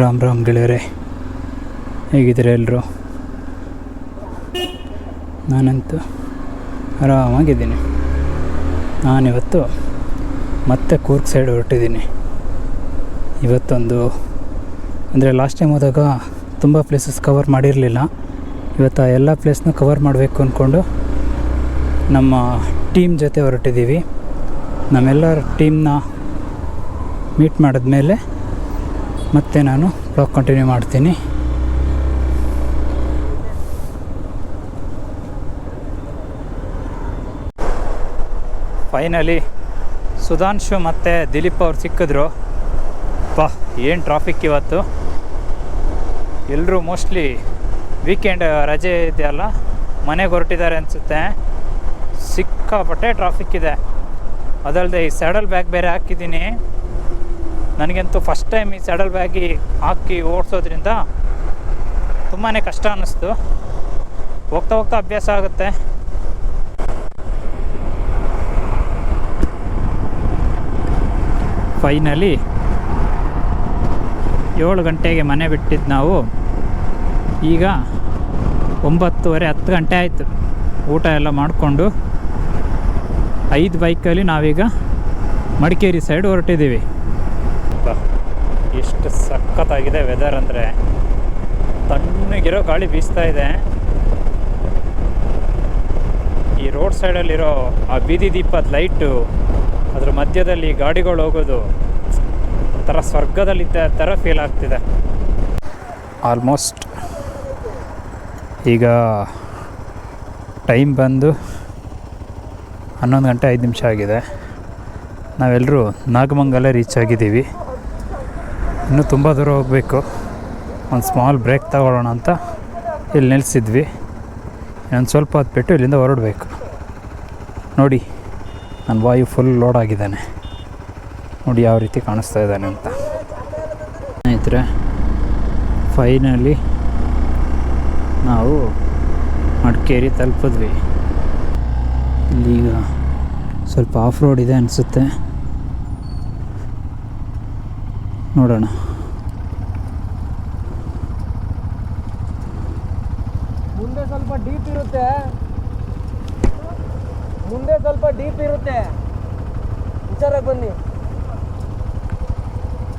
ರಾಮ್ ರಾಮ್ ಗೆಳೆಯರೆ, ಹೇಗಿದ್ದೀರಾ ಎಲ್ಲರೂ? ನಾನಂತೂ ಆರಾಮಾಗಿದ್ದೀನಿ. ನಾನಿವತ್ತು ಮತ್ತೆ ಕೂರ್ಗ್ ಸೈಡ್ ಹೊರಟಿದ್ದೀನಿ. ಇವತ್ತೊಂದು ಅಂದರೆ ಲಾಸ್ಟ್ ಟೈಮ್ ಹೋದಾಗ ತುಂಬ ಪ್ಲೇಸಸ್ ಕವರ್ ಮಾಡಿರಲಿಲ್ಲ. ಇವತ್ತು ಆ ಎಲ್ಲ ಪ್ಲೇಸ್ನೂ ಕವರ್ ಮಾಡಬೇಕು ಅಂದ್ಕೊಂಡು ನಮ್ಮ ಟೀಮ್ ಜೊತೆ ಹೊರಟಿದ್ದೀವಿ. ನಮ್ಮೆಲ್ಲರ ಟೀಮ್ನ ಮೀಟ್ ಮಾಡಿದ್ಮೇಲೆ ಮತ್ತೆ ನಾನು ಬ್ಲಾಗ್ ಕಂಟಿನ್ಯೂ ಮಾಡ್ತೀನಿ. ಫೈನಲಿ ಸುಧಾಂಶು ಮತ್ತು ದಿಲೀಪ್ ಅವ್ರು ಸಿಕ್ಕಿದ್ರು. ಏನು ಟ್ರಾಫಿಕ್ ಇವತ್ತು. ಎಲ್ಲರೂ ಮೋಸ್ಟ್ಲಿ ವೀಕೆಂಡ್ ರಜೆ ಇದೆಯಲ್ಲ, ಮನೆಗೆ ಹೊರಟಿದ್ದಾರೆ ಅನಿಸುತ್ತೆ. ಸಿಕ್ಕಾಪಟ್ಟೆ ಟ್ರಾಫಿಕ್ ಇದೆ. ಅದಲ್ಲದೆ ಈ ಸ್ಯಾಡಲ್ ಬ್ಯಾಗ್ ಬೇರೆ ಹಾಕಿದ್ದೀನಿ. ನನಗಂತೂ ಫಸ್ಟ್ ಟೈಮ್ ಈ ಸ್ಯಾಡಲ್ ಬ್ಯಾಗಿ ಹಾಕಿ ಓಡಿಸೋದ್ರಿಂದ ತುಂಬಾ ಕಷ್ಟ ಅನ್ನಿಸ್ತು. ಹೋಗ್ತಾ ಹೋಗ್ತಾ ಅಭ್ಯಾಸ ಆಗುತ್ತೆ. ಫೈನಲಿ 7 ಗಂಟೆಗೆ ಮನೆ ಬಿಟ್ಟಿದ್ದು ನಾವು. ಈಗ 9:30 10 ಗಂಟೆ ಆಯಿತು. ಊಟ ಎಲ್ಲ ಮಾಡಿಕೊಂಡು 5 ಬೈಕಲ್ಲಿ ನಾವೀಗ ಮಡಿಕೇರಿ ಸೈಡ್ ಹೊರಟಿದ್ದೀವಿ. ಎಷ್ಟು ಸಖತ್ತಾಗಿದೆ ವೆದರ್ ಅಂದರೆ, ತಣ್ಣಗಿರೋ ಗಾಳಿ ಬೀಸ್ತಾ ಇದೆ. ಈ ರೋಡ್ ಸೈಡಲ್ಲಿರೋ ಆ ಬೀದಿ ದೀಪದ ಲೈಟು, ಅದ್ರ ಮಧ್ಯದಲ್ಲಿ ಗಾಡಿಗಳು ಹೋಗೋದು ಒಂಥರ ಸ್ವರ್ಗದಲ್ಲಿದ್ದ ಥರ ಫೀಲ್ ಆಗ್ತಿದೆ. ಆಲ್ಮೋಸ್ಟ್ ಈಗ ಟೈಮ್ ಬಂದು 11 ಗಂಟೆ 5 ನಿಮಿಷ ಆಗಿದೆ. ನಾವೆಲ್ಲರೂ ನಾಗಮಂಗಲ ರೀಚ್ ಆಗಿದ್ದೀವಿ. ಇನ್ನೂ ತುಂಬ ದೂರ ಹೋಗಬೇಕು. ಒಂದು ಸ್ಮಾಲ್ ಬ್ರೇಕ್ ತಗೊಳ್ಳೋಣ ಅಂತ ಇಲ್ಲಿ ನಿಲ್ಲಿಸಿದ್ವಿ. ಇನ್ನೊಂದು ಸ್ವಲ್ಪ ಹೊತ್ತು ಬಿಟ್ಟು ಇಲ್ಲಿಂದ ಹೊರಡಬೇಕು. ನೋಡಿ, ನನ್ನ ವಾಯು ಫುಲ್ ಲೋಡ್ ಆಗಿದ್ದಾನೆ. ನೋಡಿ ಯಾವ ರೀತಿ ಕಾಣಿಸ್ತಾ ಇದ್ದಾನೆ ಅಂತ. ಸ್ನೇಹಿತರೆ, ಫೈನಲಿ ನಾವು ಮಡಿಕೇರಿ ತಲುಪಿದ್ವಿ. ಇಲ್ಲೀಗ ಸ್ವಲ್ಪ ಆಫ್ ರೋಡ್ ಇದೆ ಅನಿಸುತ್ತೆ, ನೋಡೋಣ. ಮುಂದೆ ಸ್ವಲ್ಪ ಡೀಪ್ ಇರುತ್ತೆ, ಹುಷಾರಾಗಿ ಬನ್ನಿ.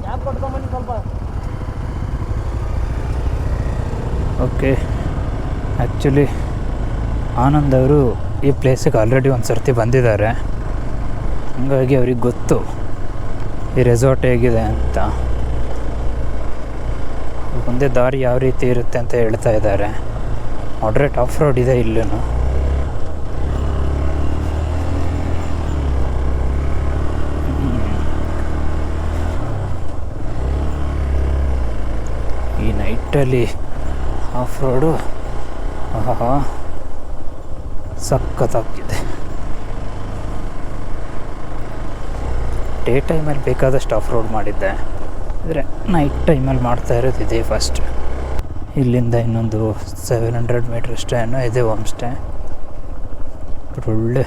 ಕ್ಯಾಬ್ ಕೊಟ್ಕೊಂಬನ್ನಿ ಸ್ವಲ್ಪ. ಓಕೆ, ಆ್ಯಕ್ಚುಲಿ ಆನಂದ್ ಅವರು ಈ ಪ್ಲೇಸಿಗೆ ಆಲ್ರೆಡಿ ಒಂದು ಸರ್ತಿ ಬಂದಿದ್ದಾರೆ. ಹಾಗಾಗಿ ಅವ್ರಿಗೆ ಗೊತ್ತು ಈ ರೆಸಾರ್ಟ್ ಹೇಗಿದೆ ಅಂತ. ಮುಂದೆ ದಾರಿ ಯಾವ ರೀತಿ ಇರುತ್ತೆ ಅಂತ ಹೇಳ್ತಾ ಇದ್ದಾರೆ. ಮಾಡ್ರೇಟ್ ಆಫ್ ರೋಡ್ ಇದೆ ಇಲ್ಲೂ. ಈ ನೈಟಲ್ಲಿ ಆಫ್ ರೋಡು ಸಖತ್ತಾಗಿದೆ. ಡೇ ಟೈಮಲ್ಲಿ ಬೇಕಾದಷ್ಟು ಆಫ್ ರೋಡ್ ಮಾಡಿದ್ದೆ, ಅಂದರೆ ನೈಟ್ ಟೈಮಲ್ಲಿ ಮಾಡ್ತಾ ಇರೋದು ಇದೆ ಫಸ್ಟ್. ಇಲ್ಲಿಂದ ಇನ್ನೊಂದು 700 ಮೀಟ್ರ್ ಅಷ್ಟೇ ಏನೋ ಇದೆ ಹೋಮ್ ಸ್ಟೇ. ಬಟ್ ಒಳ್ಳೆ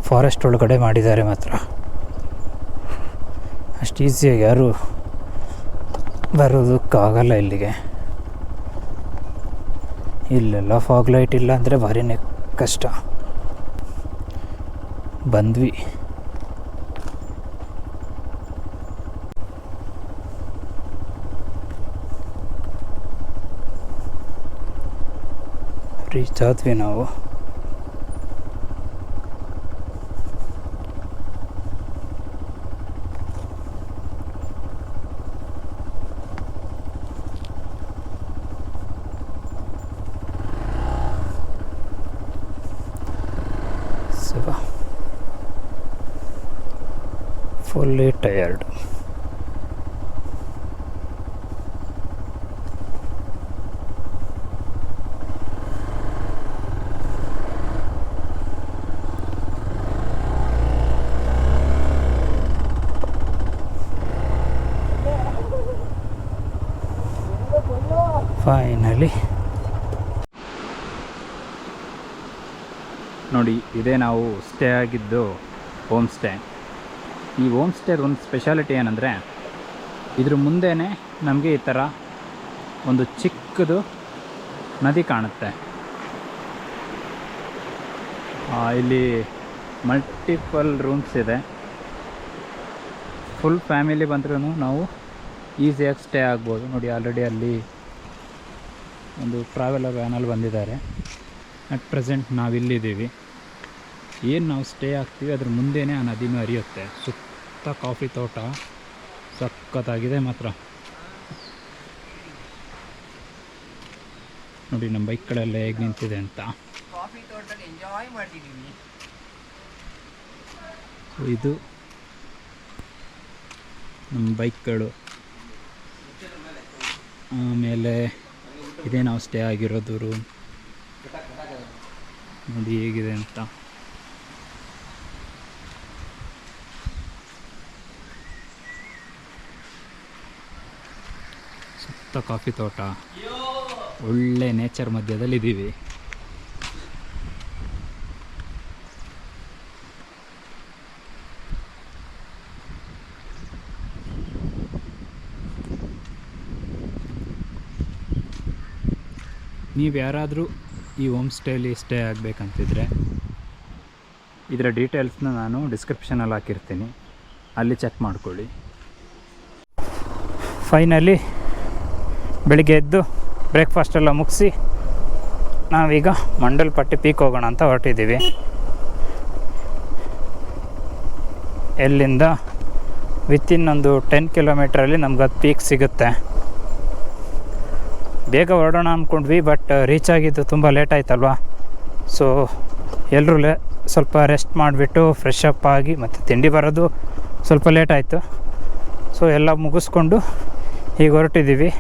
ಫಾರೆಸ್ಟ್ ಒಳಗಡೆ ಮಾಡಿದ್ದಾರೆ ಮಾತ್ರ. ಅಷ್ಟು ಈಸಿಯಾಗಿ ಯಾರೂ ಬರೋದಕ್ಕಾಗಲ್ಲ ಇಲ್ಲಿಗೆ. ಇಲ್ಲೆಲ್ಲ ಫಾಗ್ ಲೈಟ್ ಇಲ್ಲ ಅಂದರೆ ಭಾರಿನೇ ಕಷ್ಟ. ಬಂದ್ವಿ. ರೀಚ್ ಆದ್ವಿ ನಾವು. Fully tired. ಫೈನಲಿ ನೋಡಿ, ಇದೇ ನಾವು ಸ್ಟೇ ಆಗಿದ್ದು ಹೋಮ್ ಸ್ಟೇ. ಈ ಹೋಮ್ ಸ್ಟೇದ ಒಂದು ಸ್ಪೆಷಾಲಿಟಿ ಏನಂದರೆ, ಇದ್ರ ಮುಂದೆನೇ ನಮಗೆ ಈ ಥರ ಒಂದು ಚಿಕ್ಕದು ನದಿ ಕಾಣುತ್ತೆ. ಇಲ್ಲಿ ಮಲ್ಟಿಪಲ್ ರೂಮ್ಸ್ ಇದೆ. ಫುಲ್ ಫ್ಯಾಮಿಲಿ ಬಂದ್ರೂ ನಾವು ಈಸಿಯಾಗಿ ಸ್ಟೇ ಆಗ್ಬೋದು. ನೋಡಿ ಆಲ್ರೆಡಿ ಅಲ್ಲಿ ಒಂದು ಟ್ರಾವೆಲರ್ ವ್ಯಾನಲ್ಲಿ ಬಂದಿದ್ದಾರೆ. ಅಟ್ ಪ್ರೆಸೆಂಟ್ ನಾವಿಲ್ಲಿದ್ದೀವಿ. ಏನು ನಾವು ಸ್ಟೇ ಆಗ್ತೀವಿ ಅದ್ರ ಮುಂದೆನೇ ಆ ನದಿನೂ ಹರಿಯುತ್ತೆ. ಸುತ್ತ ಕಾಫಿ ತೋಟ ಸಖತ್ತಾಗಿದೆ ಮಾತ್ರ. ನೋಡಿ ನಮ್ಮ ಬೈಕ್ಗಳೆಲ್ಲ ಹೇಗೆ ನಿಂತಿದೆ ಅಂತ. ಕಾಫಿ ತೋಟದಲ್ಲಿ ಎಂಜಾಯ್ ಮಾಡ್ತಿದ್ದೀವಿ. ಸೊ ಇದು ನಮ್ಮ ಬೈಕ್ಗಳು. ಆಮೇಲೆ ಇದೇ ನಾವು ಸ್ಟೇ ಆಗಿರೋದು ರೂಮ್. ನೋಡಿ ಹೇಗಿದೆ ಅಂತ. ಸುತ್ತ ಕಾಫಿ ತೋಟ, ಒಳ್ಳೆ ನೇಚರ್ ಮಧ್ಯದಲ್ಲಿದ್ದೀವಿ. ನೀವು ಯಾರಾದರೂ ಈ ಹೋಮ್ ಸ್ಟೇಲಿ ಸ್ಟೇ ಆಗಬೇಕಂತಿದ್ರೆ ಇದರ ಡೀಟೇಲ್ಸ್ನ ನಾನು ಡಿಸ್ಕ್ರಿಪ್ಷನಲ್ಲಿ ಹಾಕಿರ್ತೀನಿ, ಅಲ್ಲಿ ಚೆಕ್ ಮಾಡ್ಕೊಳ್ಳಿ. ಫೈನಲಿ ಬೆಳಿಗ್ಗೆ ಎದ್ದು ಬ್ರೇಕ್ಫಾಸ್ಟೆಲ್ಲ ಮುಗಿಸಿ ನಾವೀಗ ಮಂಡಲ್ಪಟ್ಟಿ ಪೀಕ್ ಹೋಗೋಣ ಅಂತ ಹೊರಟಿದ್ದೀವಿ. ಎಲ್ಲಿಂದ ವಿತಿನ್ ಒಂದು 10 ಕಿಲೋಮೀಟ್ರಲ್ಲಿ ನಮ್ಗೆ ಅದು ಪೀಕ್ ಸಿಗುತ್ತೆ. ಬೇಗ ಹೊರಡೋಣ ಅಂದ್ಕೊಂಡ್ವಿ, ಬಟ್ ರೀಚ್ ಆಗಿದ್ದು ತುಂಬ ಲೇಟ್ ಆಯ್ತಲ್ವ. ಸೊ ಎಲ್ಲರೂ ಸ್ವಲ್ಪ ರೆಸ್ಟ್ ಮಾಡಿಬಿಟ್ಟು ಫ್ರೆಶ್ ಅಪ್ ಆಗಿ ಮತ್ತು ತಿಂಡಿ ಬರೋದು ಸ್ವಲ್ಪ ಲೇಟ್ ಆಯಿತು. ಸೊ ಎಲ್ಲ ಮುಗಿಸ್ಕೊಂಡು ಈಗ ಹೊರಟಿದ್ದೀವಿ.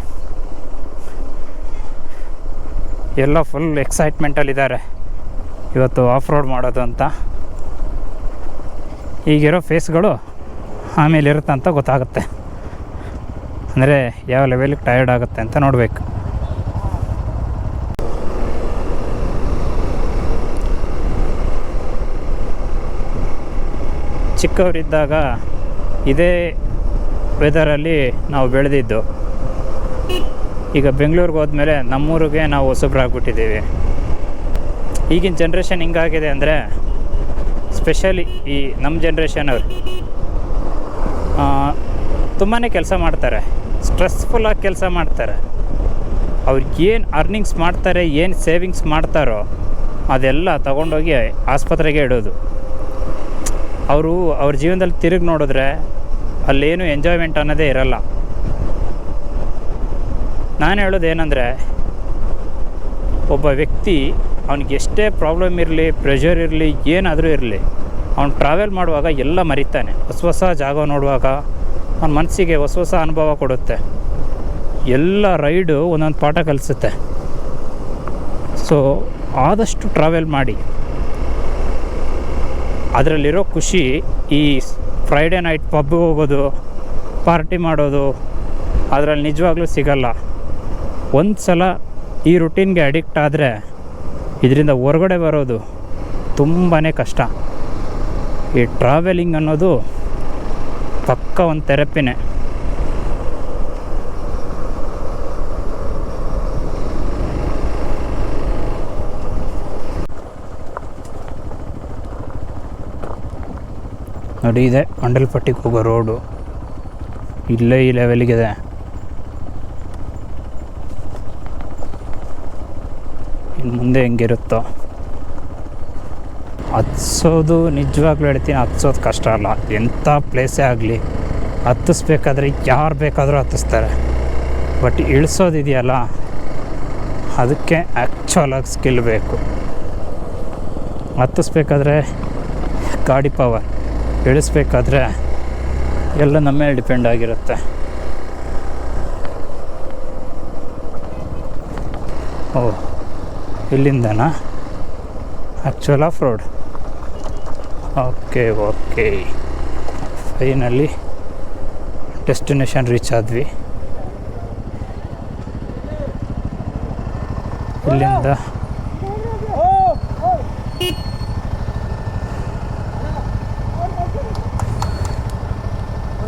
ಎಲ್ಲ ಫುಲ್ ಎಕ್ಸೈಟ್ಮೆಂಟಲ್ಲಿದ್ದಾರೆ ಇವತ್ತು ಆಫ್ ರೋಡ್ ಮಾಡೋದು ಅಂತ. ಈಗಿರೋ ಫೇಸ್ಗಳು ಆಮೇಲೆ ಇರುತ್ತೆ ಅಂತ ಗೊತ್ತಾಗುತ್ತೆ. ಅಂದರೆ ಯಾವ ಲೆವೆಲಿಗೆ ಟಯರ್ಡ್ ಆಗುತ್ತೆ ಅಂತ ನೋಡಬೇಕು. ಚಿಕ್ಕವರಿದ್ದಾಗ ಇದೇ ವೆದರಲ್ಲಿ ನಾವು ಬೆಳೆದಿದ್ದು. ಈಗ ಬೆಂಗಳೂರಿಗೆ ಹೋದ್ಮೇಲೆ ನಮ್ಮೂರಿಗೆ ನಾವು ಹೊಸಬ್ರಾಗ್ಬಿಟ್ಟಿದ್ದೀವಿ. ಈಗಿನ ಜನ್ರೇಷನ್ ಹಿಂಗಾಗಿದೆ ಅಂದರೆ, ಸ್ಪೆಷಲಿ ಈ ನಮ್ಮ ಜನ್ರೇಷನವ್ರು ತುಂಬಾ ಕೆಲಸ ಮಾಡ್ತಾರೆ, ಸ್ಟ್ರೆಸ್ಫುಲ್ಲಾಗಿ ಕೆಲಸ ಮಾಡ್ತಾರೆ. ಅವ್ರಿಗೆ ಏನು ಅರ್ನಿಂಗ್ಸ್ ಮಾಡ್ತಾರೆ, ಏನು ಸೇವಿಂಗ್ಸ್ ಮಾಡ್ತಾರೋ ಅದೆಲ್ಲ ತಗೊಂಡೋಗಿ ಆಸ್ಪತ್ರೆಗೆ ಇಡೋದು. ಅವರು ಅವ್ರ ಜೀವನದಲ್ಲಿ ತಿರುಗಿ ನೋಡಿದ್ರೆ ಅಲ್ಲೇನು ಎಂಜಾಯ್ಮೆಂಟ್ ಅನ್ನೋದೇ ಇರಲ್ಲ. ನಾನು ಹೇಳೋದು ಏನಂದರೆ, ಒಬ್ಬ ವ್ಯಕ್ತಿ ಅವ್ನಿಗೆ ಎಷ್ಟೇ ಪ್ರಾಬ್ಲಮ್ ಇರಲಿ, ಪ್ರೆಷರ್ ಇರಲಿ, ಏನಾದರೂ ಇರಲಿ, ಅವ್ನು ಟ್ರಾವೆಲ್ ಮಾಡುವಾಗ ಎಲ್ಲ ಮರಿತಾನೆ. ಹೊಸ ಜಾಗ ನೋಡುವಾಗ ಅವ್ನ ಮನಸ್ಸಿಗೆ ಹೊಸ ಅನುಭವ ಕೊಡುತ್ತೆ. ಎಲ್ಲ ರೈಡು ಒಂದೊಂದು ಪಾಠ ಕಲಿಸುತ್ತೆ. ಸೊ ಆದಷ್ಟು ಟ್ರಾವೆಲ್ ಮಾಡಿ. ಅದರಲ್ಲಿರೋ ಖುಷಿ ಈ ಫ್ರೈಡೇ ನೈಟ್ ಪಬ್ಗೆ ಹೋಗೋದು, ಪಾರ್ಟಿ ಮಾಡೋದು ಅದರಲ್ಲಿ ನಿಜವಾಗ್ಲೂ ಸಿಗಲ್ಲ. ಒಂದು ಸಲ ಈ ರುಟೀನ್ಗೆ ಅಡಿಕ್ಟ್ ಆದರೆ ಇದರಿಂದ ಹೊರಗಡೆ ಬರೋದು ತುಂಬಾ ಕಷ್ಟ. ಈ ಟ್ರಾವೆಲಿಂಗ್ ಅನ್ನೋದು ಪಕ್ಕ ಒಂದು ಥೆರಪಿನೇ. ನೋಡಿ ಇದೆ ಮಂಡಲ್ಪಟ್ಟಿಗೆ ಹೋಗೋ ರೋಡು. ಇಲ್ಲೇ ಈ ಲೆವೆಲಿಗಿದೆ. ಇನ್ನು ಮುಂದೆ ಹೆಂಗಿರುತ್ತೋ ಹತ್ಸೋದು. ನಿಜವಾಗ್ಲೂ ಹೇಳ್ತೀನಿ, ಹತ್ಸೋದು ಕಷ್ಟ ಅಲ್ಲ. ಎಂಥ ಪ್ಲೇಸೇ ಆಗಲಿ ಹತ್ತಿಸ್ಬೇಕಾದ್ರೆ ಯಾರು ಬೇಕಾದರೂ ಹತ್ತಿಸ್ತಾರೆ. ಬಟ್ ಇಳಿಸೋದಿದೆಯಲ್ಲ, ಅದಕ್ಕೆ ಆ್ಯಕ್ಚುಲಾಗಿ ಸ್ಕಿಲ್ ಬೇಕು. ಹತ್ತಿಸ್ಬೇಕಾದ್ರೆ ಗಾಡಿ ಪವರ್, ಇಳಿಸ್ಬೇಕಾದ್ರೆ ಎಲ್ಲ ನಮ್ಮ ಮೇಲೆ ಡಿಪೆಂಡ್ ಆಗಿರುತ್ತೆ. ಓ, ಇಲ್ಲಿಂದನಾ actual off road. Okay, finally destination reach ಆದ್ವಿ. ಇಲ್ಲಿಂದ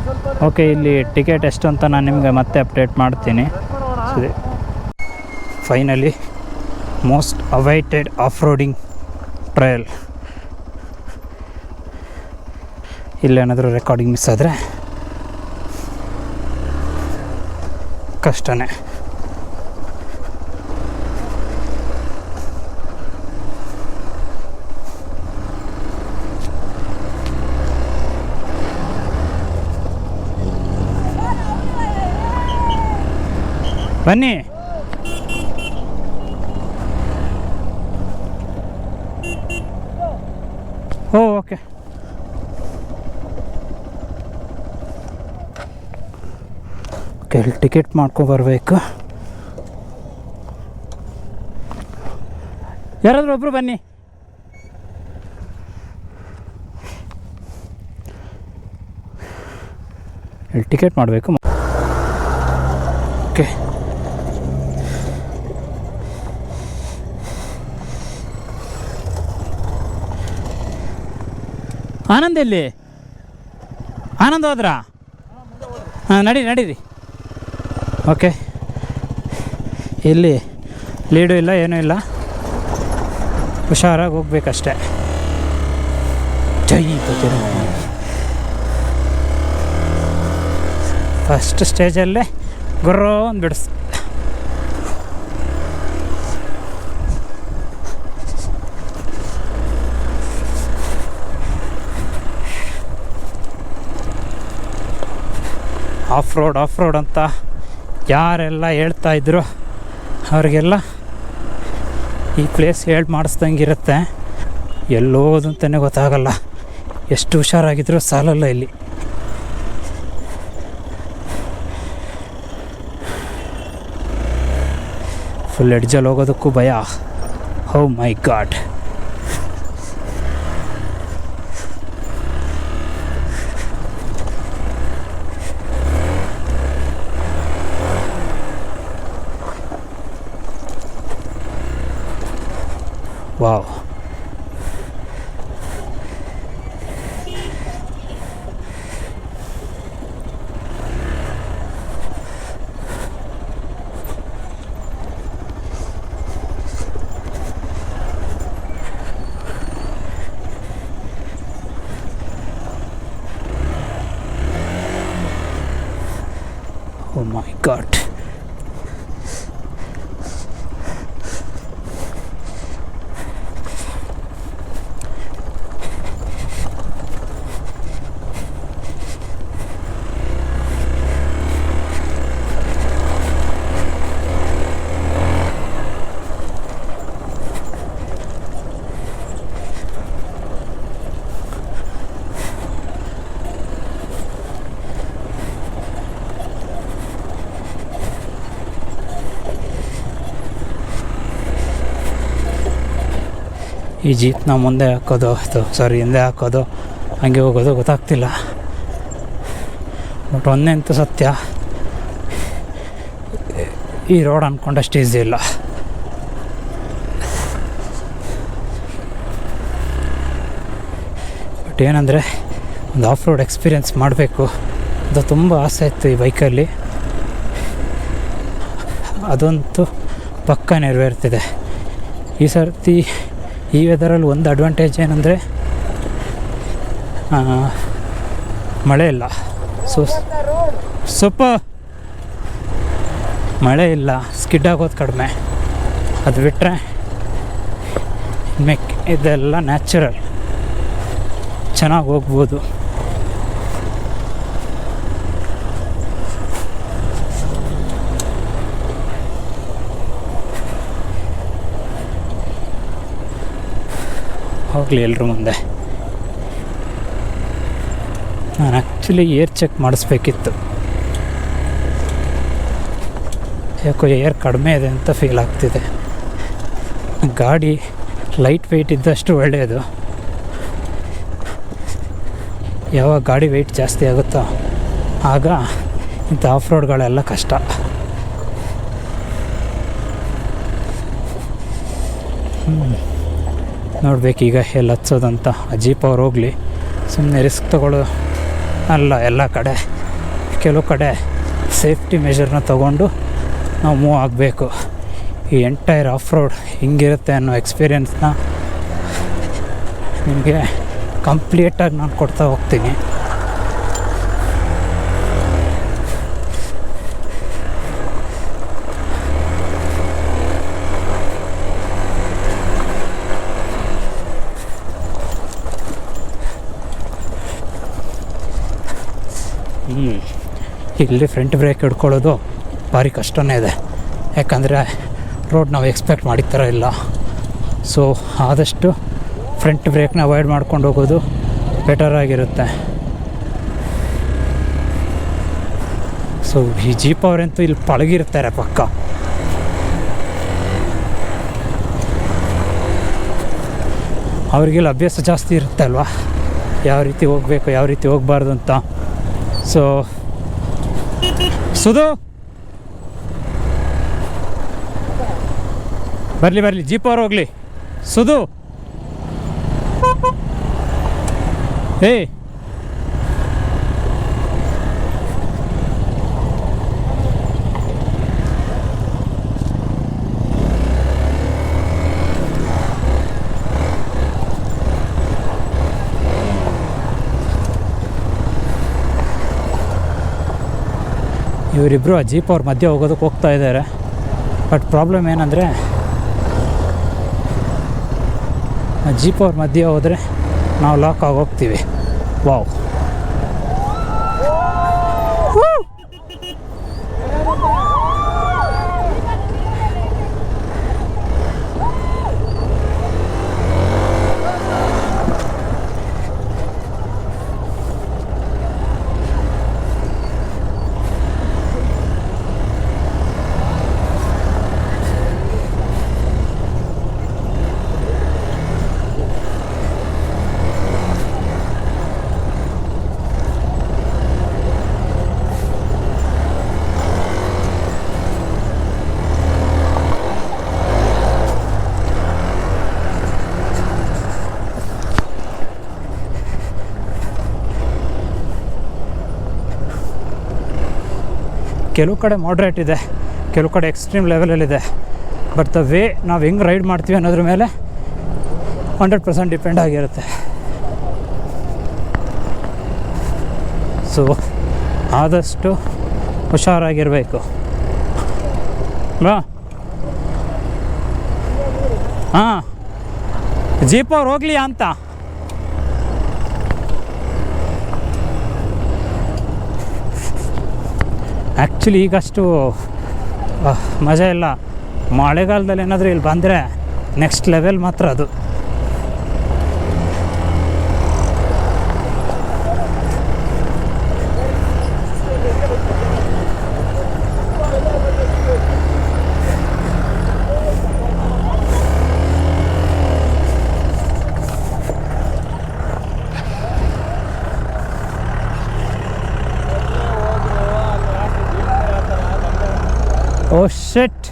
ಸ್ವಲ್ಪ ಓಕೆ, ಇಲ್ಲಿ ಟಿಕೆಟ್ ಎಷ್ಟು ಅಂತ ನಾನು ನಿಮಗೆ ಮತ್ತೆ ಅಪ್ಡೇಟ್ ಮಾಡ್ತೀನಿ. ಸರಿ, finally most awaited off roading trail. ಇಲ್ಲೇನಾದರೂ ರೆಕಾರ್ಡಿಂಗ್ ಮಿಸ್ ಆದರೆ ಕಷ್ಟನೇ. ಬನ್ನಿ. ಓಕೆ, ಇಲ್ಲಿ ಟಿಕೆಟ್ ಮಾಡ್ಕೊಬರ್ಬೇಕು. ಯಾರಾದರೂ ಒಬ್ಬರು ಬನ್ನಿ. ಇಲ್ಲಿ ಟಿಕೆಟ್ ಮಾಡಬೇಕು. ಓಕೆ, ಆನಂದ್ ಎಲ್ಲಿ? ಆನಂದ್ ಹೋದ್ರಾ? ಹಾಂ, ನಡೀರಿ. ಓಕೆ, ಇಲ್ಲಿ ಲೀಡು ಇಲ್ಲ, ಏನೂ ಇಲ್ಲ, ಹುಷಾರಾಗಿ ಹೋಗ್ಬೇಕಷ್ಟೆ. ಜೈ ಬಜರಂಗ. ಫಸ್ಟ್ ಸ್ಟೇಜಲ್ಲೇ ಗುರ್ರೋ ಒಂದು ಬಿಡಿಸ್. ಆಫ್ ರೋಡ್ ಅಂತ ಯಾರೆಲ್ಲ ಹೇಳ್ತಾಯಿದ್ರು ಅವ್ರಿಗೆಲ್ಲ ಈ ಪ್ಲೇಸ್ ಮಾಡಿಸ್ದಂಗಿರುತ್ತೆ. ಎಲ್ಲೋದು ಅಂತಲೇ ಗೊತ್ತಾಗಲ್ಲ. ಎಷ್ಟು ಹುಷಾರಾಗಿದ್ರೂ ಸಾಲಲ್ಲ ಇಲ್ಲಿ. ಫುಲ್ ಎಡ್ಜಲ್ಲಿ ಹೋಗೋದಕ್ಕೂ ಭಯ. ಓ ಮೈ ಗಾಡ್. ವಾವ್, ಓ ಮೈ ಗಾಡ್. ಈ ಜೀಪ್ನ ಮುಂದೆ ಹಾಕೋದು, ಹಿಂದೆ ಹಾಕೋದು, ಹಂಗೆ ಹೋಗೋದು ಗೊತ್ತಾಗ್ತಿಲ್ಲ. ಬಟ್ ಒಂದಂತೂ ಸತ್ಯ, ಈ ರೋಡ್ ಅಂದ್ಕೊಂಡಷ್ಟು ಈಸಿ ಇಲ್ಲ. ಬಟ್ ಏನಂದರೆ ಒಂದು ಆಫ್ ರೋಡ್ ಎಕ್ಸ್ಪೀರಿಯೆನ್ಸ್ ಮಾಡಬೇಕು, ಅದು ತುಂಬ ಆಸೆ ಇತ್ತು ಈ ಬೈಕಲ್ಲಿ. ಅದಂತೂ ಪಕ್ಕ ನೆರವೇರ್ತಿದೆ. ಈ ಸರ್ತಿ ಈ ವೆದರಲ್ಲಿ ಒಂದು ಅಡ್ವಾಂಟೇಜ್ ಏನಂದರೆ ಮಳೆ ಇಲ್ಲ. ಸ್ವಲ್ಪ ಮಳೆ ಇಲ್ಲ, ಸ್ಕಿಡ್ ಆಗೋದು ಕಡಿಮೆ. ಅದು ಬಿಟ್ಟರೆ ಇದೆಲ್ಲ ನ್ಯಾಚುರಲ್, ಚೆನ್ನಾಗಿ ಹೋಗ್ಬೋದು. ಹೋಗಲಿ ಎಲ್ಲರೂ ಮುಂದೆ. ನಾನು ಆ್ಯಕ್ಚುಲಿ ಏರ್ ಚೆಕ್ ಮಾಡಿಸ್ಬೇಕಿತ್ತು. ಯಾಕೋ ಏರ್ ಕಡಿಮೆ ಇದೆ ಅಂತ ಫೀಲ್ ಆಗ್ತಿದೆ. ಗಾಡಿ ಲೈಟ್ ವೆಯ್ಟ್ ಇದ್ದಷ್ಟು ಒಳ್ಳೆಯದು. ಯಾವಾಗ ಗಾಡಿ ವೆಯ್ಟ್ ಜಾಸ್ತಿ ಆಗುತ್ತೋ ಆಗ ಇಂಥ ಆಫ್ ರೋಡ್ಗಳೆಲ್ಲ ಕಷ್ಟ. ನೋಡ್ಬೇಕೀಗ ಎಲ್ಲಿ ಹಚ್ಚೋದಂತ. ಜೀಪ್ ಅವ್ರು ಹೋಗಲಿ, ಸುಮ್ಮನೆ ರಿಸ್ಕ್ ತಗೊಳ್ಳೋ ಅಲ್ಲ ಎಲ್ಲ ಕಡೆ ಕೆಲವು ಕಡೆ ಸೇಫ್ಟಿ ಮೆಷರ್ನ ತಗೊಂಡು ನಾವು ಮೂವ್ ಆಗಬೇಕು. ಈ ಎಂಟೈರ್ ಆಫ್ ರೋಡ್ ಹಿಂಗಿರುತ್ತೆ ಅನ್ನೋ ಎಕ್ಸ್ಪೀರಿಯೆನ್ಸ್ನ ನಿಮಗೆ ಕಂಪ್ಲೀಟಾಗಿ ನಾನು ಕೊಡ್ತಾ ಹೋಗ್ತೀನಿ. ಇಲ್ಲಿ ಫ್ರಂಟ್ ಬ್ರೇಕ್ ಹಿಡ್ಕೊಳ್ಳೋದು ಭಾರಿ ಕಷ್ಟನೇ ಇದೆ, ಯಾಕಂದರೆ ರೋಡ್ ನಾವು ಎಕ್ಸ್ಪೆಕ್ಟ್ ಮಾಡಿದ ಥರ ಇಲ್ಲ. ಸೊ ಆದಷ್ಟು ಫ್ರಂಟ್ ಬ್ರೇಕ್ನ ಅವಾಯ್ಡ್ ಮಾಡ್ಕೊಂಡು ಹೋಗೋದು ಬೆಟರ್ ಆಗಿರುತ್ತೆ. ಸೊ ಈ ಜೀಪ್ ಅವರಂತೂ ಇಲ್ಲಿ ಪಳಗಿರ್ತಾರೆ ಪಕ್ಕ. ಅವ್ರಿಗೆಲ್ಲ ಅಭ್ಯಾಸ ಜಾಸ್ತಿ ಇರುತ್ತೆ ಅಲ್ವಾ, ಯಾವ ರೀತಿ ಹೋಗಬೇಕು ಯಾವ ರೀತಿ ಹೋಗಬಾರ್ದು ಅಂತ. ಸೊ ಸುಧು ಬರಲಿ ಜೀಪ್ ಅವ್ರು ಹೋಗಲಿ. ಸುಧು ಏ ಇವರಿಬ್ಬರು ಆ ಜೀಪ್ ಅವ್ರ ಮಧ್ಯೆ ಹೋಗೋದಕ್ಕೆ ಹೋಗ್ತಾ ಇದ್ದಾರೆ. ಬಟ್ ಪ್ರಾಬ್ಲಮ್ ಏನಂದರೆ ಆ ಜೀಪ್ ಅವ್ರ ಮಧ್ಯೆ ಹೋದರೆ ನಾವು ಲಾಕ್ ಆಗೋಗ್ತೀವಿ. ವಾವ್, ಕೆಲವು ಕಡೆ ಮಾಡ್ರೇಟ್ ಇದೆ, ಕೆಲವು ಕಡೆ ಎಕ್ಸ್ಟ್ರೀಮ್ ಲೆವೆಲಲ್ಲಿದೆ. ಬಟ್ ದ ವೇ ನಾವು ಹೆಂಗೆ ರೈಡ್ ಮಾಡ್ತೀವಿ ಅನ್ನೋದ್ರ ಮೇಲೆ 100% ಡಿಪೆಂಡ್ ಆಗಿರುತ್ತೆ. ಸೊ ಆದಷ್ಟು ಹುಷಾರಾಗಿರಬೇಕು. ಹಾಂ, ಜೀಪ್ ಅವ್ರು ಹೋಗ್ಲಿ ಅಂತ. ಆ್ಯಕ್ಚುಲಿ ಈಗಷ್ಟು ಮಜಾ ಇಲ್ಲ. ಮಳೆಗಾಲದಲ್ಲಿ ಏನಾದರೂ ಇಲ್ಲಿ ಬಂದರೆ ನೆಕ್ಸ್ಟ್ ಲೆವೆಲ್ ಮಾತ್ರ ಅದು. ಓ ಶಿಟ್,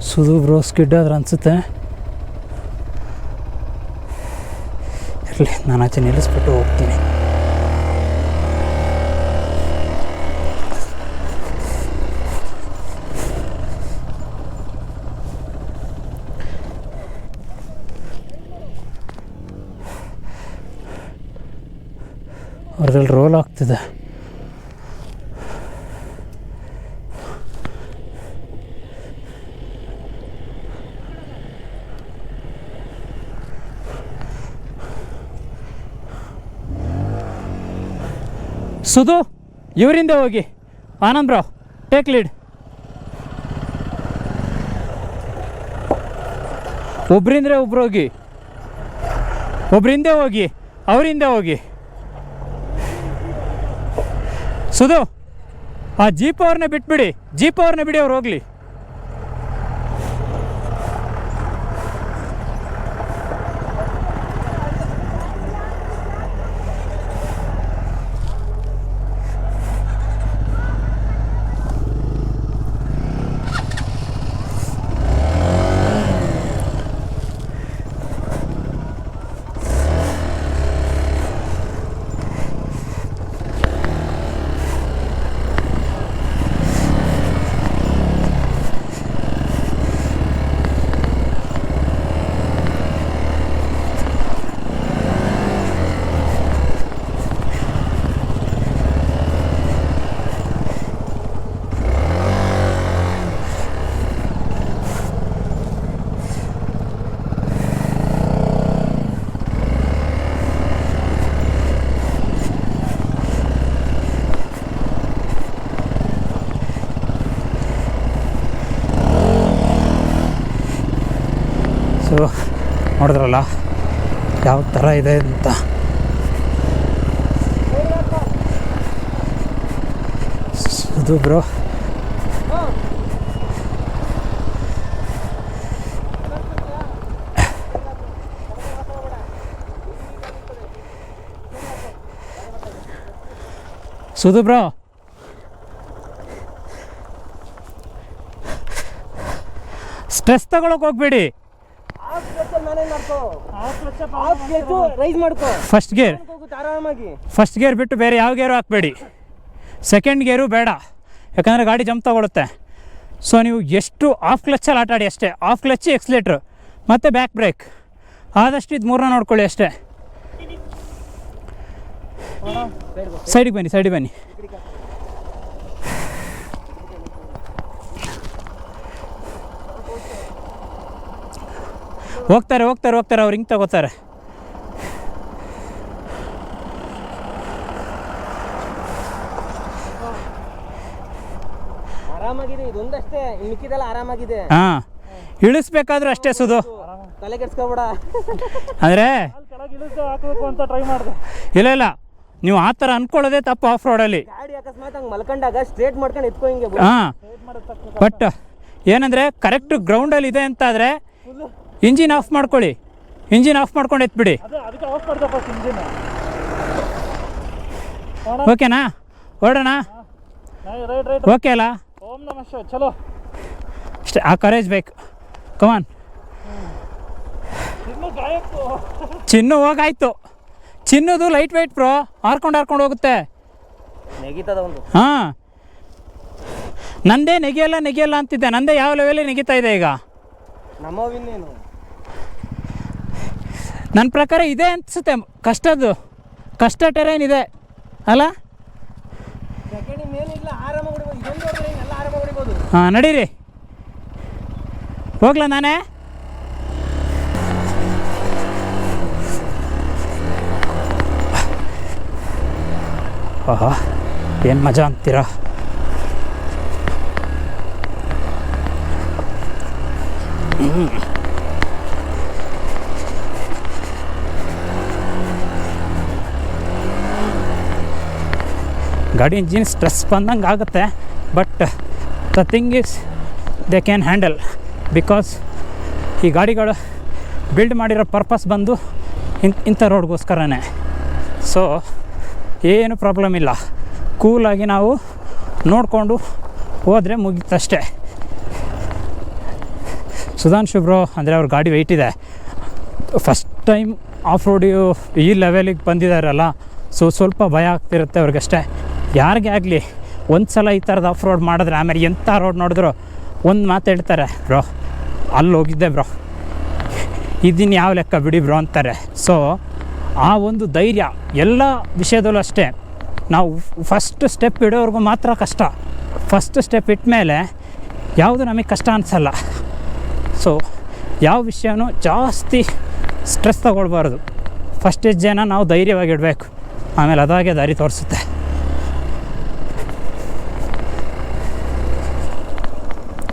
ಸುಧು ಬ್ರೋ ಸ್ಕಿಡ್ ಆದ್ರೆ ಅನಿಸುತ್ತೆ. ಇರಲಿ, ನಾನು ಆಚೆ ನಿಲ್ಲಿಸ್ಬಿಟ್ಟು ಹೋಗ್ತೀನಿ. ಅವ್ರದ್ರಲ್ಲಿ ರೋಲ್ ಆಗ್ತಿದೆ. ಸುಧು ಇವರಿಂದ ಹೋಗಿ, ಆನಂದ್ ರಾವ್ ಟೇಕ್ ಲೀಡ್. ಒಬ್ಬರಿಂದ್ರೆ ಒಬ್ರು ಹೋಗಿ, ಒಬ್ಬರಿಂದೇ ಹೋಗಿ, ಅವರಿಂದ ಹೋಗಿ. ಸುಧು ಆ ಜೀಪ್ ಅವ್ರನ್ನ ಬಿಟ್ಬಿಡಿ, ಜೀಪ್ ಅವ್ರನ್ನ ಬಿಡಿ, ಅವ್ರು ಹೋಗಲಿ. ನೋಡಿದ್ರಲ್ಲ ಯಾವ ಥರ ಇದೆ ಅಂತ. ಅದು ಬ್ರೋ ಸುದು ಬ್ರೋ ಸ್ಟ್ರೆಸ್ ತಗೊಳಕ್ ಹೋಗ್ಬೇಡಿ. ಫಸ್ಟ್ ಗೇರ್ ಫಸ್ಟ್ ಗೇರ್ ಬಿಟ್ಟು ಬೇರೆ ಯಾವ ಗೇರು ಹಾಕಬೇಡಿ. ಸೆಕೆಂಡ್ ಗೇರು ಬೇಡ, ಯಾಕಂದರೆ ಗಾಡಿ ಜಂಪ್ ತಗೊಳುತ್ತೆ. ಸೊ ನೀವು ಎಷ್ಟು ಆಫ್ ಕ್ಲಚ್ಚಲ್ಲಿ ಆಟ ಆಡಿ ಅಷ್ಟೇ. ಆಫ್ ಕ್ಲಚ್ಚು, ಎಕ್ಸ್ಲೇಟ್ರು ಮತ್ತು ಬ್ಯಾಕ್ ಬ್ರೇಕ್, ಆದಷ್ಟು ಇದು ಮೂರನ್ನ ನೋಡ್ಕೊಳ್ಳಿ ಅಷ್ಟೇ. ಸೈಡಿಗೆ ಬನ್ನಿ, ಸೈಡಿಗೆ ಬನ್ನಿ. ಹೋಗ್ತಾರೆ ಹೋಗ್ತಾರೆ ಹೋಗ್ತಾರೆ, ಅವ್ರು ಹಿಂಗೆ ತಗೋತಾರೆ. ಆರಾಮಾಗಿದೆ, ಇದೊಂದಷ್ಟೇ, ಮಿಕ್ಕಿದೆಲ್ಲ ಆರಾಮಾಗಿದೆ. ಹಾಂ, ಇಳಿಸ್ಬೇಕಾದ್ರೂ ಅಷ್ಟೇ ಸುದು, ತಲೆ ಕೆಡ್ಸ್ಕೊಬೇಡ. ಅಂದರೆ ಹಾಕಬೇಕು ಅಂತ ಟ್ರೈ ಮಾಡಿದೆ. ಇಲ್ಲ ಇಲ್ಲ, ನೀವು ಆ ಥರ ಅಂದ್ಕೊಳ್ಳೋದೇ ತಪ್ಪು ಆಫ್ ರೋಡಲ್ಲಿ. ಗಾಡಿ ಅಕಸ್ಮಾತ್ ಹಂಗೆ ಮಲ್ಕೊಂಡಾಗ ಸ್ಟ್ರೇಟ್ ಮಾಡ್ಕೊಂಡು ಎತ್ಕೊ ಹಿಂಗೆ. ಹಾಂ, ಬಟ್ ಏನಂದರೆ ಕರೆಕ್ಟ್ ಗ್ರೌಂಡಲ್ಲಿ ಇದೆ ಅಂತಾದರೆ ಇಂಜಿನ್ ಆಫ್ ಮಾಡ್ಕೊಳ್ಳಿ. ಇಂಜಿನ್ ಆಫ್ ಮಾಡ್ಕೊಂಡು ಎತ್ಬಿಡಿ. ಓಕೆನಾ? ಹೊರಡೋಣ? ಓಕೆ ಅಲ್ಲ? ಚಲೋ ಅಷ್ಟೇ, ಆ ಕರೇಜ್ ಬೇಕು. ಕಮಾನ್. ಚಿನ್ನು ಹೋಗಾಯ್ತು. ಚಿನ್ನದು ಲೈಟ್ ವೆಯ್ಟ್ ಬ್ರೋ, ಹಾರ್ಕೊಂಡು ಹೋಗುತ್ತೆ. ನೆಗಿತದ ಒಂದು. ಹಾಂ, ನಂದೇ ನೆಗೆಯಲ್ಲ ಅಂತಿದ್ದೆ. ನಂದೇ ಯಾವ ಲೆವೆಲಲ್ಲಿ ನೆಗಿತಾ ಇದೆ ಈಗ. ನಮ್ಮವಿನ್ನೇನು ನನ್ನ ಪ್ರಕಾರ ಇದೆ ಅನಿಸುತ್ತೆ. ಕಷ್ಟ ಟೆರೈನ್ ಇದೆ ಅಲ್ಲ? ಹಾಂ, ನಡೀರಿ. ಹೋಗ್ಲಾ ನಾನೇ? ಆಹಾ, ಏನು ಮಜಾ ಅಂತೀರಾ. ಗಾಡಿ ಇಂಜಿನ್ ಸ್ಟ್ರೆಸ್ ಬಂದಂಗೆ ಆಗುತ್ತೆ, but the thing is they can handle, because ಈ ಗಾಡಿಗಳು ಬಿಲ್ಡ್ ಮಾಡಿರೋ ಪರ್ಪಸ್ ಬಂದು ಇಂಥ ರೋಡ್ಗೋಸ್ಕರನೇ. ಸೊ ಏನು ಪ್ರಾಬ್ಲಮ್ ಇಲ್ಲ, ಕೂಲಾಗಿ ನಾವು ನೋಡಿಕೊಂಡು ಹೋದರೆ ಮುಗೀತಷ್ಟೇ. ಸುಧಾಂಶು ಬ್ರೋ ಅಂದರೆ ಅವ್ರ ಗಾಡಿ ವೆಯ್ಟ್ ಇದೆ. ಫಸ್ಟ್ ಟೈಮ್ ಆಫ್ ರೋಡ್ ಈ ಲೆವೆಲಿಗೆ ಬಂದಿದ್ದಾರಲ್ಲ, ಸೊ ಸ್ವಲ್ಪ ಭಯ ಆಗ್ತಿರುತ್ತೆ ಅವ್ರಿಗಷ್ಟೇ. ಯಾರಿಗೇ ಆಗಲಿ ಒಂದು ಸಲ ಈ ಥರದ್ದು ಆಫ್ ರೋಡ್ ಮಾಡಿದ್ರೆ ಆಮೇಲೆ ಎಂಥ ರೋಡ್ ನೋಡಿದ್ರು ಒಂದು ಮಾತು ಹೇಳ್ತಾರೆ, ಬ್ರೋ ಅಲ್ಲಿ ಹೋಗಿದ್ದೆ ಬ್ರೋ, ಇದನ್ನು ಯಾವ ಲೆಕ್ಕ ಬಿಡಿ ಬ್ರೋ ಅಂತಾರೆ. ಸೊ ಆ ಒಂದು ಧೈರ್ಯ ಎಲ್ಲ ವಿಷಯದಲ್ಲೂ ಅಷ್ಟೇ. ನಾವು ಫಸ್ಟ್ ಸ್ಟೆಪ್ ಇಡೋವರೆಗೂ ಮಾತ್ರ ಕಷ್ಟ. ಫಸ್ಟ್ ಸ್ಟೆಪ್ ಇಟ್ಟ ಮೇಲೆ ಯಾವುದು ನಮಗೆ ಕಷ್ಟ ಅನಿಸಲ್ಲ. ಸೊ ಯಾವ ವಿಷಯನೂ ಜಾಸ್ತಿ ಸ್ಟ್ರೆಸ್ ತಗೊಳ್ಬಾರ್ದು. ಫಸ್ಟ್ ಹೆಜ್ಜೆನ ನಾವು ಧೈರ್ಯವಾಗಿಡಬೇಕು, ಆಮೇಲೆ ಅದಾಗೆ ದಾರಿ ತೋರಿಸುತ್ತೆ.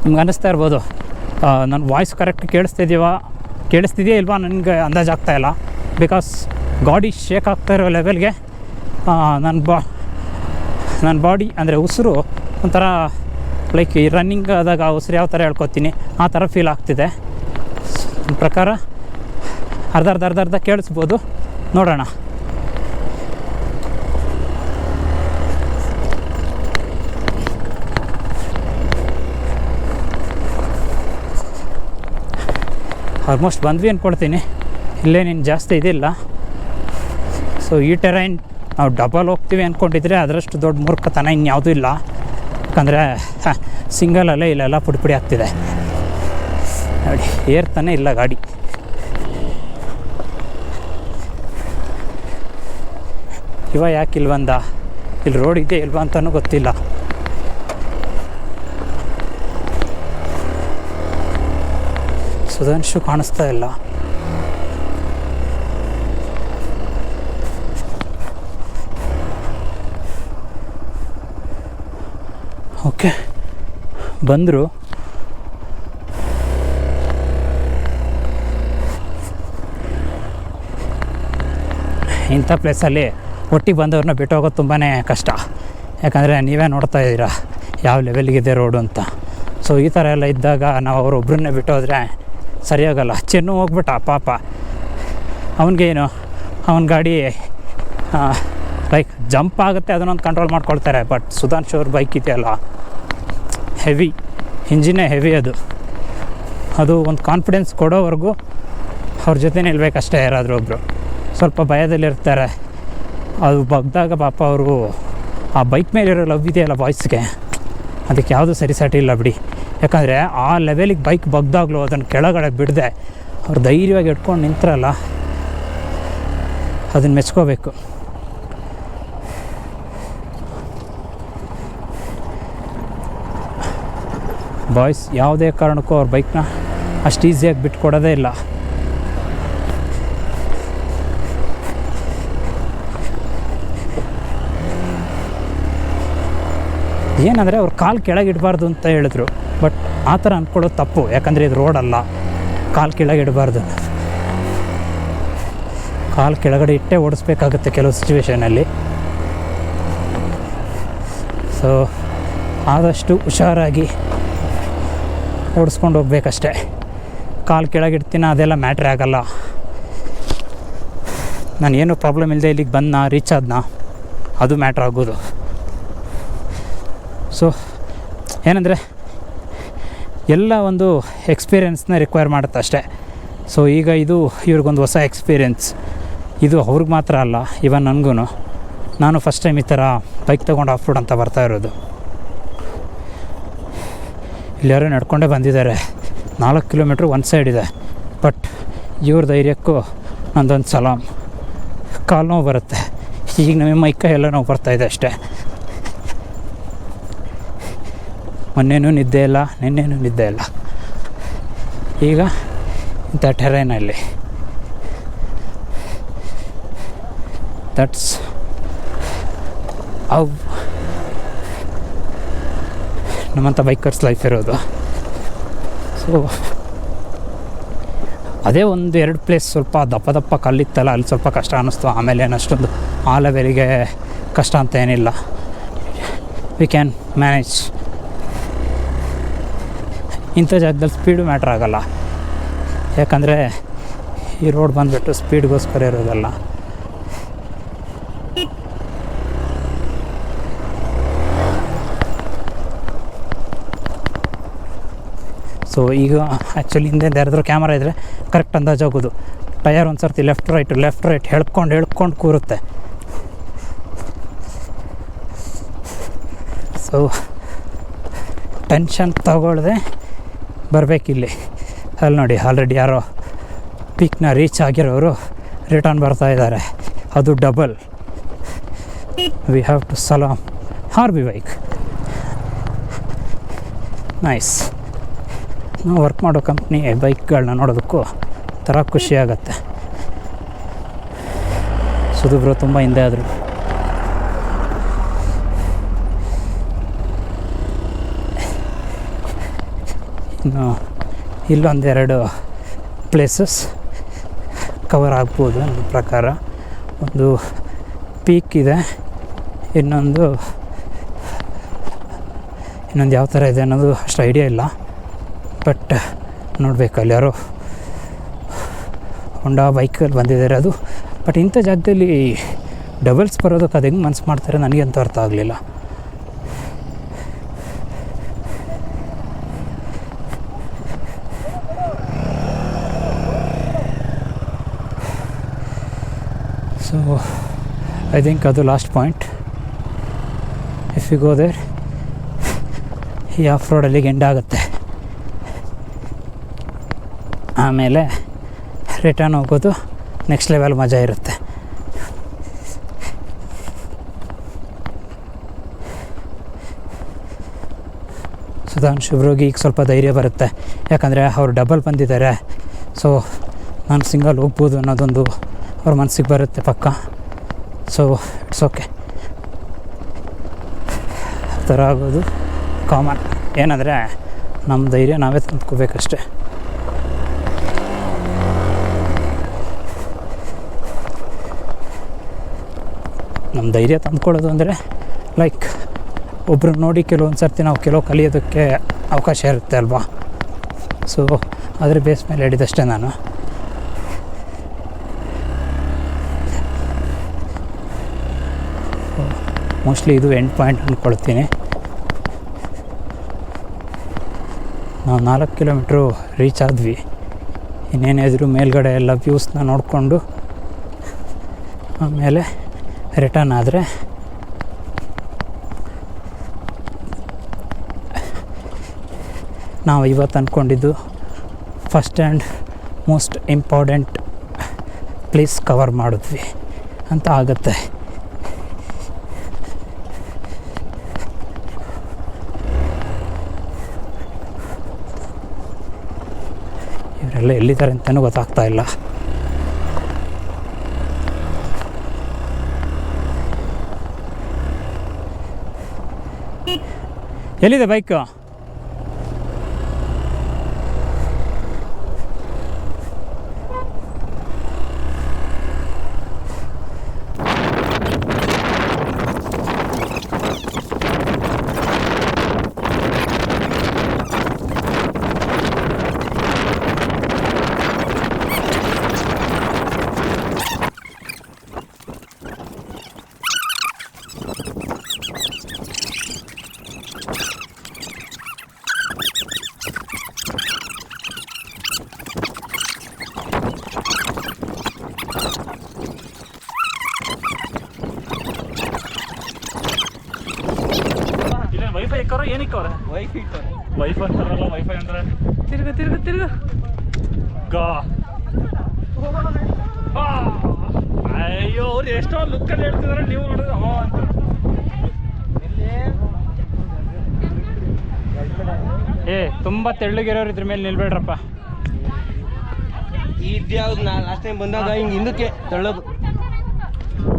ನಿಮ್ಗೆ ಅನ್ನಿಸ್ತಾ ಇರ್ಬೋದು ನನ್ನ ವಾಯ್ಸ್ ಕರೆಕ್ಟ್ ಕೇಳಿಸ್ತಿದೆಯಾ ಇಲ್ವಾ ನನಗೆ ಅಂದಾಜಾಗ್ತಾಯಿಲ್ಲ. ಬಿಕಾಸ್ ಗಾಡಿ ಶೇಕ್ ಆಗ್ತಾ ಇರೋ ಲೆವೆಲ್ಗೆ ನನ್ನ ಬಾಡಿ ಅಂದರೆ ಉಸಿರು ಒಂಥರ ಲೈಕ್ ಈ ರನ್ನಿಂಗ್ ಆದಾಗ ಉಸಿರು ಯಾವ ಥರ ಹೇಳ್ಕೊತೀನಿ ಆ ಥರ ಫೀಲ್ ಆಗ್ತಿದೆ. ನನ್ನ ಪ್ರಕಾರ ಅರ್ಧ ಕೇಳಿಸ್ಬೋದು, ನೋಡೋಣ. ಆಲ್ಮೋಸ್ಟ್ ಬಂದ್ವಿ ಅಂದ್ಕೊಳ್ತೀನಿ, ಇಲ್ಲೇನೇನು ಜಾಸ್ತಿ ಇದಿಲ್ಲ. ಸೊ ಈ ಟೆರೈನ್ ನಾವು ಡಬಲ್ ಹೋಗ್ತೀವಿ ಅಂದ್ಕೊಂಡಿದ್ರೆ ಅದರಷ್ಟು ದೊಡ್ಡ ಮೂರ್ಖತನ ಇನ್ಯಾವುದೂ ಇಲ್ಲ. ಯಾಕಂದರೆ ಸಿಂಗಲಲ್ಲೇ ಇಲ್ಲೆಲ್ಲ ಪುಡಿ ಆಗ್ತಿದೆ ನೋಡಿ, ಏರ್ತಾನೆ ಇಲ್ಲ ಗಾಡಿ. ಯಾಕಿಲ್ವಂದ, ಇಲ್ಲಿ ರೋಡ್ ಇದೆ ಇಲ್ವಾ ಅಂತಲೂ ಗೊತ್ತಿಲ್ಲ. ಸುಧಾಂಶು ಕಾಣಿಸ್ತಾ ಇಲ್ಲ. ಓಕೆ, ಬಂದರು. ಇಂಥ ಪ್ಲೇಸಲ್ಲಿ ಒಟ್ಟಿಗೆ ಬಂದವ್ರನ್ನ ಬಿಟ್ಟು ಹೋಗೋದು ತುಂಬಾ ಕಷ್ಟ. ಯಾಕಂದರೆ ನೀವೇ ನೋಡ್ತಾ ಇದ್ದೀರಾ ಯಾವ ಲೆವೆಲ್ಗಿದೆ ರೋಡು ಅಂತ. ಸೊ ಈ ಥರ ಎಲ್ಲ ಇದ್ದಾಗ ನಾವು ಅವರೊಬ್ಬರನ್ನೇ ಬಿಟ್ಟು ಹೋದರೆ ಸರಿಯಾಗಲ್ಲ. ಚೆನ್ನು ಹೋಗ್ಬಿಟ್ಟ ಪಾಪ, ಅವನಿಗೇನು ಅವನ ಗಾಡಿ ಲೈಕ್ ಜಂಪ್ ಆಗುತ್ತೆ, ಅದನ್ನೊಂದು ಕಂಟ್ರೋಲ್ ಮಾಡ್ಕೊಳ್ತಾರೆ. ಬಟ್ ಸುಧಾಂಶು ಅವ್ರ ಬೈಕ್ ಇದೆಯಲ್ಲ ಹೆವಿ, ಇಂಜಿನೇ ಹೆವಿ. ಅದು ಒಂದು ಕಾನ್ಫಿಡೆನ್ಸ್ ಕೊಡೋವರೆಗೂ ಅವ್ರ ಜೊತೆ ನಿಲ್ಬೇಕಷ್ಟೇ. ಯಾರಾದರೂ ಒಬ್ಬರು ಸ್ವಲ್ಪ ಭಯದಲ್ಲಿರ್ತಾರೆ. ಅದು ಬಗ್ದಾಗ ಪಾಪ ಅವರು ಆ ಬೈಕ್ ಮೇಲಿರೋ ಲವ್ ಇದೆಯಲ್ಲ ಬಾಯ್ಸ್ಗೆ, ಅದಕ್ಕೆ ಯಾವುದೂ ಸರಿಸಾಟಿ ಇಲ್ಲ ಬಿಡಿ. ಯಾಕಂದರೆ ಆ ಲೆವೆಲಿಗೆ ಬೈಕ್ ಬಗ್ದಾಗಲೂ ಅದನ್ನು ಕೆಳಗಡೆ ಬಿಡದೆ ಅವ್ರು ಧೈರ್ಯವಾಗಿ ಇಟ್ಕೊಂಡು ನಿಂತ್ರಲ್ಲ, ಅದನ್ನು ಮೆಚ್ಕೋಬೇಕು. ಬಾಯ್ಸ್ ಯಾವುದೇ ಕಾರಣಕ್ಕೂ ಅವ್ರ ಬೈಕ್ನ ಅಷ್ಟು ಈಸಿಯಾಗಿ ಬಿಟ್ಕೊಡೋದೇ ಇಲ್ಲ. ಏನಂದರೆ ಅವ್ರು ಕಾಲು ಕೆಳಗಿಡಬಾರ್ದು ಅಂತ ಹೇಳಿದ್ರು, ಬಟ್ ಆ ಥರ ಅಂದ್ಕೊಳ್ಳೋದು ತಪ್ಪು. ಯಾಕಂದರೆ ಇದು ರೋಡಲ್ಲ, ಕಾಲು ಕೆಳಗಿಡಬಾರ್ದು. ಕಾಲು ಕೆಳಗಡೆ ಇಟ್ಟೇ ಓಡಿಸ್ಬೇಕಾಗುತ್ತೆ ಕೆಲವು ಸಿಚುವೇಷನಲ್ಲಿ. ಸೊ ಆದಷ್ಟು ಹುಷಾರಾಗಿ ಓಡಿಸ್ಕೊಂಡು ಹೋಗ್ಬೇಕಷ್ಟೆ. ಕಾಲು ಕೆಳಗಿಡ್ತೀನ ಅದೆಲ್ಲ ಮ್ಯಾಟ್ರ್ ಆಗೋಲ್ಲ. ನಾನು ಏನೂ ಪ್ರಾಬ್ಲಮ್ ಇಲ್ಲದೆ ಇಲ್ಲಿಗೆ ಬಂದನಾ, ರೀಚ್ ಆದ್ನಾ, ಅದು ಮ್ಯಾಟ್ರ್ ಆಗೋದು. ಸೊ ಏನಂದರೆ ಎಲ್ಲ ಒಂದು ಎಕ್ಸ್ಪೀರಿಯೆನ್ಸ್ನ ರಿಕ್ವೈರ್ ಮಾಡುತ್ತೆ ಅಷ್ಟೇ. ಸೊ ಈಗ ಇದು ಇವ್ರಿಗೊಂದು ಹೊಸ ಎಕ್ಸ್ಪೀರಿಯೆನ್ಸ್. ಇದು ಅವ್ರಿಗೆ ಮಾತ್ರ ಅಲ್ಲ, ಇವನ್ ನನಗೂ. ನಾನು ಫಸ್ಟ್ ಟೈಮ್ ಈ ಥರ ಬೈಕ್ ತೊಗೊಂಡು ಆಫ್ ರೋಡ್ ಅಂತ ಬರ್ತಾ ಇರೋದು. ಇಲ್ಲಾರು ನಡ್ಕೊಂಡೇ ಬಂದಿದ್ದಾರೆ, 4 ಕಿಲೋಮೀಟ್ರ್ ಒಂದು ಸೈಡ್ ಇದೆ. ಬಟ್ ಇವ್ರ ಧೈರ್ಯಕ್ಕೂ ನಂದೊಂದು ಸಲಾಮ್. ಕಾಲು ನೋವು ಬರುತ್ತೆ, ಈಗ ನಮ್ಮ ಮೈಕ ಎಲ್ಲ ನೋವು ಬರ್ತಾಯಿದೆ ಅಷ್ಟೇ. ಮೊನ್ನೆನೂ ನಿದ್ದೆ ಇಲ್ಲ, ನಿನ್ನೆನೂ ನಿದ್ದೆ ಇಲ್ಲ. ಈಗ ಇಂಥ ಟೆರೈನಲ್ಲಿ ದಟ್ಸ್ ಅವು ನಮ್ಮಂಥ ಬೈಕರ್ಸ್ ಲೈಫ್ ಇರೋದು. ಸೊ ಅದೇ 1-2 ಪ್ಲೇಸ್ ಸ್ವಲ್ಪ ದಪ್ಪ ಕಲ್ಲಿತ್ತಲ್ಲ, ಅಲ್ಲಿ ಸ್ವಲ್ಪ ಕಷ್ಟ ಅನ್ನಿಸ್ತು. ಆಮೇಲೆ ಏನಷ್ಟೊಂದು ಆ ಲೆವೆಲಿಗೆ ಕಷ್ಟ ಅಂತ ಏನಿಲ್ಲ, ವಿ ಕ್ಯಾನ್ ಮ್ಯಾನೇಜ್. ಇಂಥ ಜಾಗದಲ್ಲಿ ಸ್ಪೀಡು ಮ್ಯಾಟ್ರ್ ಆಗೋಲ್ಲ. ಯಾಕಂದರೆ ಈ ರೋಡ್ ಬಂದುಬಿಟ್ಟು ಸ್ಪೀಡ್ಗೋಸ್ಕರ ಇರೋದಲ್ಲ. ಸೊ ಈಗ ಆ್ಯಕ್ಚುಲಿ ಹಿಂದೆ ಯಾರಾದರೂ ಕ್ಯಾಮರಾ ಇದ್ದರೆ ಕರೆಕ್ಟ್ ಅಂದಾಜಾಗೋದು. ಟಯರ್ ಒಂದು ಸರ್ತಿ ಲೆಫ್ಟ್ ರೈಟ್ ಹೇಳ್ಕೊಂಡು ಕೂರುತ್ತೆ. So tension ತಗೊಳ್ಳದೆ ಬರಬೇಕಿಲ್ಲಿ. ಅಲ್ಲಿ ನೋಡಿ ಆಲ್ರೆಡಿ ಯಾರೋ ಪೀಕ್ನ ರೀಚ್ ಆಗಿರೋರು ರಿಟರ್ನ್ ಬರ್ತಾ ಇದ್ದಾರೆ. ಅದು ಡಬಲ್. ವಿ ಹ್ಯಾವ್ ಟು ಸಲಾಮ್ RB ಬೈಕ್. ನೈಸ್. ನಾವು ವರ್ಕ್ ಮಾಡೋ ಕಂಪ್ನಿ ಬೈಕ್ಗಳನ್ನ ನೋಡೋದಕ್ಕೂ ಥರ ಖುಷಿಯಾಗತ್ತೆ. ಸುಧುಬ್ರು ತುಂಬ ಹಿಂದೆ ಆದರು. ಇನ್ನು ಇಲ್ಲೊಂದೆರಡು ಪ್ಲೇಸಸ್ ಕವರ್ ಆಗ್ಬೋದು ನನ್ನ ಪ್ರಕಾರ. ಒಂದು ಪೀಕ್ ಇದೆ, ಇನ್ನೊಂದು ಯಾವ ಥರ ಇದೆ ಅನ್ನೋದು ಅಷ್ಟು ಐಡಿಯಾ ಇಲ್ಲ. ಬಟ್ ನೋಡಬೇಕಲ್ಲಿ ಯಾರೋ ಹೊಂಡಾ ಬೈಕಲ್ಲಿ ಬಂದಿದ್ದಾರೆ ಅದು. ಬಟ್ ಇಂಥ ಜಾಗದಲ್ಲಿ ಡಬಲ್ಸ್ ಬರೋದಕ್ಕೆ ಅದು ಹೆಂಗೆ ಮನ್ಸು ಮಾಡ್ತಾರೆ ನನಗಂತೂ ಅರ್ಥ ಆಗಲಿಲ್ಲ. ಸೊ ಐ ಥಿಂಕ್ ಅದು last point. If you go there, ಈ ಆಫ್ ರೋಡಲ್ಲಿಗೆ ಎಂಡ್ ಆಗುತ್ತೆ. ಆಮೇಲೆ ರಿಟರ್ನ್ ಹೋಗೋದು ನೆಕ್ಸ್ಟ್ ಲೆವೆಲ್ ಮಜಾ ಇರುತ್ತೆ. ಸುಧಾಂಶುಬ್ರಿಗೆ ಈಗ ಸ್ವಲ್ಪ ಧೈರ್ಯ ಬರುತ್ತೆ, ಯಾಕಂದರೆ ಅವ್ರು ಡಬಲ್ ಬಂದಿದ್ದಾರೆ. ಸೊ ನಾನು ಸಿಂಗಲ್ ಹೋಗ್ಬೋದು ಅನ್ನೋದೊಂದು ಅವ್ರ ಮನಸ್ಸಿಗೆ ಬರುತ್ತೆ ಪಕ್ಕ. ಸೊ ಇಟ್ಸ್ ಓಕೆ, ಆ ಥರ ಆಗೋದು ಕಾಮನ್. ಏನಂದರೆ ನಮ್ಮ ಧೈರ್ಯ ನಾವೇ ತಂದ್ಕೋಬೇಕಷ್ಟೆ. ನಮ್ಮ ಧೈರ್ಯ ತಂದ್ಕೊಳ್ಳೋದು ಅಂದರೆ ಲೈಕ್ ಒಬ್ಬರು ನೋಡಿ ಕೆಲವೊಂದು ಸರ್ತಿ ನಾವು ಕೆಲವು ಕಲಿಯೋದಕ್ಕೆ ಅವಕಾಶ ಇರುತ್ತೆ ಅಲ್ವಾ. ಸೊ ಅದ್ರ ಬೇಸ್ ಮೇಲೆ ಹೇಳಿದಷ್ಟೇ ನಾನು. ಮೋಸ್ಟ್ಲಿ ಇದು ಎಂಡ್ ಪಾಯಿಂಟ್ ಅಂದ್ಕೊಳ್ತೀನಿ. ನಾವು 4 ಕಿಲೋಮೀಟ್ರು ರೀಚ್ ಆದ್ವಿ. ಇನ್ನೇನಿದ್ರು ಮೇಲ್ಗಡೆ ಎಲ್ಲ ವ್ಯೂಸ್ನ ನೋಡಿಕೊಂಡು ಆಮೇಲೆ ರಿಟರ್ನ್ ಆದರೆ ನಾವು ಇವತ್ತು ಅಂದ್ಕೊಂಡಿದ್ದು first and most important place cover ಮಾಡಿದ್ವಿ ಅಂತ ಆಗುತ್ತೆ. ಇವರೆಲ್ಲ ಎಲ್ಲಿದ್ದಾರೆ ಅಂತಲೂ ಗೊತ್ತಾಗ್ತಾ ಇಲ್ಲ. ಎಲ್ಲಿದೆ ಬೈಕು? ವೈಫೈ ಇಕ್ಕವ್ರ ಏನಿಕ್ಕವ್ರೆ? ವೈಫೈ ಅಂತಾರಲ್ಲ, ವೈಫೈ ಅಂದ್ರೆ ತಿರ್ಗ ಗಾ. ಅಯ್ಯೋ ಅವ್ರು ಎಷ್ಟೋ ಲುಕ್ಕಲ್ಲಿ ಹೇಳ್ತಿದಾರೆ, ನೀವು ನೋಡಿದ್ರೆ ಅಂತ. ತುಂಬ ತೆಳ್ಳಗಿರೋರು ಇದ್ರ ಮೇಲೆ ನಿಲ್ಬೇಡ್ರಪ್ಪ. ಇದ್ಯಾವ್ದು ನಾ ಲಾಸ್ಟ್ ಟೈಮ್ ಬಂದಾಗ ಹಿಂಗೆ ಹಿಂದಕ್ಕೆ ತಳ್ಳೋದು.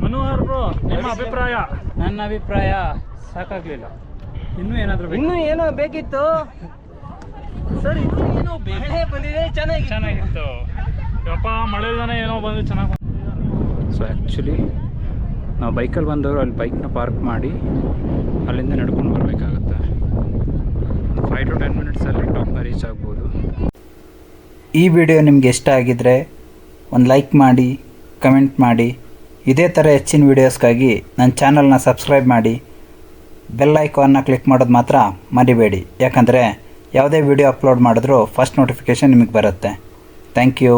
ಮನೋಹರ್ ಬ್ರೋ, ನಿಮ್ಮ ಅಭಿಪ್ರಾಯ? ನನ್ನ ಅಭಿಪ್ರಾಯ ಸಾಕಾಗಲಿಲ್ಲ. ಇನ್ನೂ ಏನೋ ಬೇಕಿತ್ತು ಸರ್. ಇನ್ನೂ ಏನೋ ಬೆಳೆ ಬಂದಿದೆ, ಚೆನ್ನಾಗಿತ್ತು. ಯಪ್ಪ ಮಳೆದಾನೆ ಏನೋ ಬಂದು ಚೆನ್ನಾಗಿ. ಸೊ ಆ್ಯಕ್ಚುಲಿ ನಾವು ಬೈಕಲ್ಲಿ ಬಂದವರು ಅಲ್ಲಿ ಬೈಕ್ನ ಪಾರ್ಕ್ ಮಾಡಿ ಅಲ್ಲಿಂದ ನಡ್ಕೊಂಡು ಬರಬೇಕಾಗತ್ತೆ. 5 to 10 ಮಿನಿಟ್ಸಲ್ಲಿ ಟಾಪ್ನ ರೀಚ್ ಆಗ್ಬೋದು. ಈ ವಿಡಿಯೋ ನಿಮಗೆ ಇಷ್ಟ ಆಗಿದ್ದರೆ ಒಂದು ಲೈಕ್ ಮಾಡಿ, ಕಮೆಂಟ್ ಮಾಡಿ. ಇದೇ ಥರ ಹೆಚ್ಚಿನ ವೀಡಿಯೋಸ್ಗಾಗಿ ನನ್ನ ಚಾನಲ್ನ ಸಬ್ಸ್ಕ್ರೈಬ್ ಮಾಡಿ. ಬೆಲ್ ಐಕಾನ್ನ ಕ್ಲಿಕ್ ಮಾಡೋದು ಮಾತ್ರ ಮರಿಬೇಡಿ, ಯಾಕಂದರೆ ಯಾವುದೇ ವಿಡಿಯೋ ಅಪ್ಲೋಡ್ ಮಾಡಿದ್ರೂ ಫಸ್ಟ್ ನೋಟಿಫಿಕೇಷನ್ ನಿಮಗೆ ಬರುತ್ತೆ. Thank you.